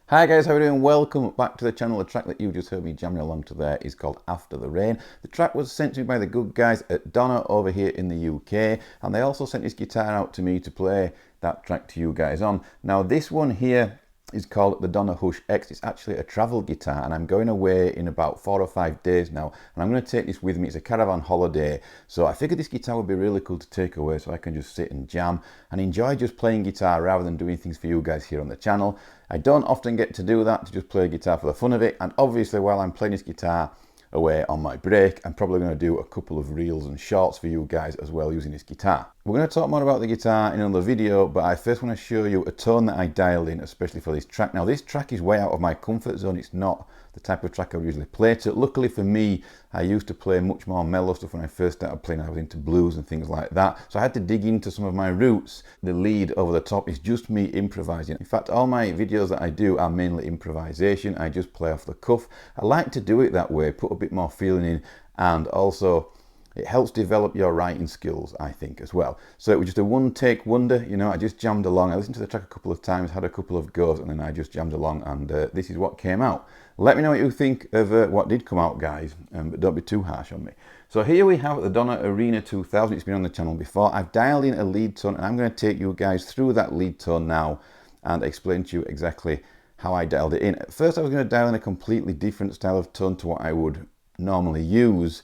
Hi guys, how are you doing? Welcome back to the channel. The track that you just heard me jamming along to there is called After the Rain. The track was sent to me by the good guys at Donner over here in the UK, and they also sent this guitar out to me to play that track to you guys on. Now this one here is called the Donner Hush X. It's actually a travel guitar, and I'm going away in about 4 or 5 days now, and I'm going to take this with me. It's a caravan holiday, so I figured this guitar would be really cool to take away so I can just sit and jam and enjoy just playing guitar rather than doing things for you guys here on the channel. I don't often get to do that, to just play guitar for the fun of it, and obviously while I'm playing this guitar away on my break, I'm probably going to do a couple of reels and shorts for you guys as well using this guitar. We're going to talk more about the guitar in another video, but I first want to show you a tone that I dialed in especially for this track. Now this track is way out of my comfort zone. It's not the type of track I would usually play to. Luckily for me, I used to play much more mellow stuff when I first started playing. I was into blues and things like that, so I had to dig into some of my roots. The lead over the top is just me improvising. In fact, all my videos that I do are mainly improvisation. I just play off the cuff. I like to do it that way, put a bit more feeling in, and also it helps develop your writing skills, I think, as well. So it was just a one-take wonder, you know. I just jammed along. I listened to the track a couple of times, had a couple of goes, and then I just jammed along, and this is what came out. Let me know what you think of what did come out, guys, but don't be too harsh on me. So here we have the Donner Arena 2000. It's been on the channel before. I've dialed in a lead tone, and I'm going to take you guys through that lead tone now and explain to you exactly how I dialed it in. At first, I was going to dial in a completely different style of tone to what I would normally use,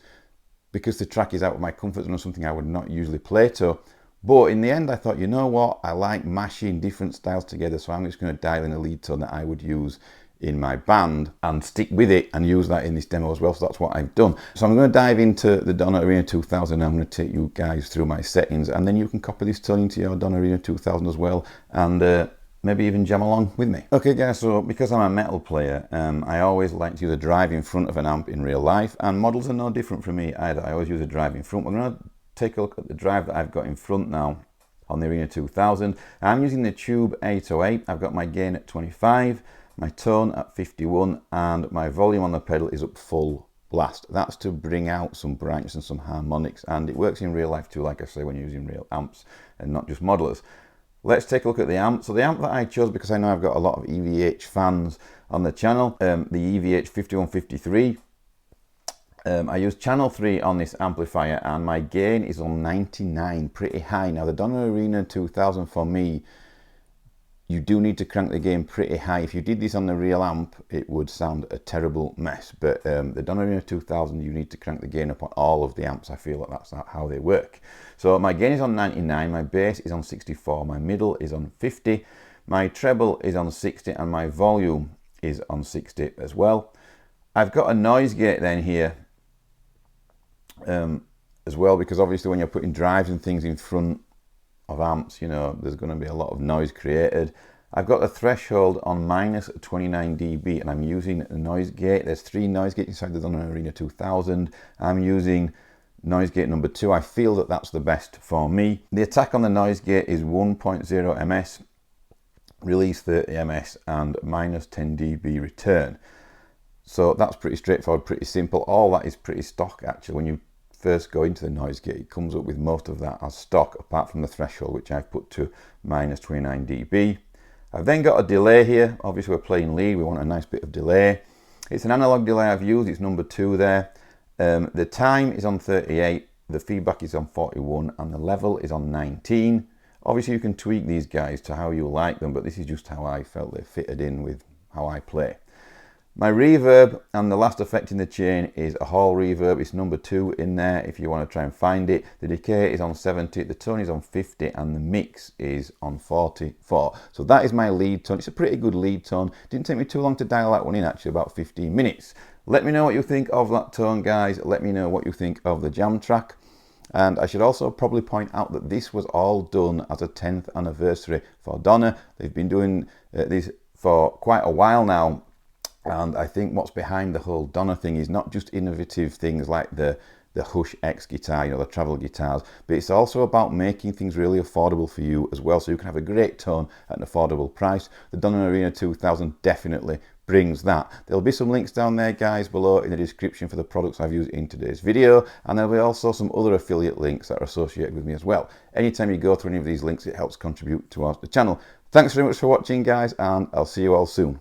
because the track is out of my comfort zone, or something I would not usually play to. But in the end, I thought, you know what, I like mashing different styles together, so I'm just going to dial in a lead tone that I would use in my band and stick with it and use that in this demo as well. So that's what I've done. So I'm going to dive into the Donner Arena 2000. I'm going to take you guys through my settings, and then you can copy this tone into your Donner Arena 2000 as well, and maybe even jam along with me. Okay guys, so because I'm a metal player, I always like to use a drive in front of an amp in real life, and models are no different from me either. I always use a drive in front. We're going to take a look at the drive that I've got in front now on the Arena 2000. I'm using the Tube 808. I've got my gain at 25, my tone at 51, and my volume on the pedal is up full blast. That's to bring out some brightness and some harmonics, and it works in real life too, like I say, when you're using real amps and not just modelers. Let's take a look at the amp. So the amp that I chose, because I know I've got a lot of EVH fans on the channel, the EVH 5153. I use channel 3 on this amplifier, and my gain is on 99, pretty high. Now the Donner Arena 2000 for me, you do need to crank the gain pretty high. If you did this on the real amp, it would sound a terrible mess. But the Donner Arena 2000, you need to crank the gain up on all of the amps. I feel like that's how they work. So my gain is on 99, my bass is on 64, my middle is on 50, my treble is on 60, and my volume is on 60 as well. I've got a noise gate then here as well, because obviously when you're putting drives and things in front of amps, you know, there's going to be a lot of noise created. I've got the threshold on minus 29 dB, and I'm using a noise gate. There's 3 noise gates inside the Donner Arena 2000. I'm using noise gate number 2. I feel that that's the best for me. The attack on the noise gate is 1.0 ms, release 30 ms, and minus 10 dB return. So that's pretty straightforward, pretty simple. All that is pretty stock actually. When you first go into the noise gate, it comes up with most of that as stock, apart from the threshold, which I've put to minus 29 dB. I've then got a delay here. Obviously we're playing lead, we want a nice bit of delay. It's an analog delay I've used, it's number 2 there. The time is on 38, the feedback is on 41, and the level is on 19. Obviously you can tweak these guys to how you like them, but this is just how I felt they fitted in with how I play. My reverb and the last effect in the chain is a hall reverb. It's number 2 in there if you want to try and find it. The decay is on 70, the tone is on 50, and the mix is on 44. So that is my lead tone. It's a pretty good lead tone. Didn't take me too long to dial that one in, actually, about 15 minutes. Let me know what you think of that tone, guys. Let me know what you think of the jam track. And I should also probably point out that this was all done as a 10th anniversary for Donner. They've been doing this for quite a while now. And I think what's behind the whole Donner thing is not just innovative things like the Hush X guitar, you know, the travel guitars, but it's also about making things really affordable for you as well, so you can have a great tone at an affordable price. The Donner Arena 2000 definitely brings that. There'll be some links down there, guys, below in the description for the products I've used in today's video, and there'll be also some other affiliate links that are associated with me as well. Anytime you go through any of these links, it helps contribute towards the channel. Thanks very much for watching, guys, and I'll see you all soon.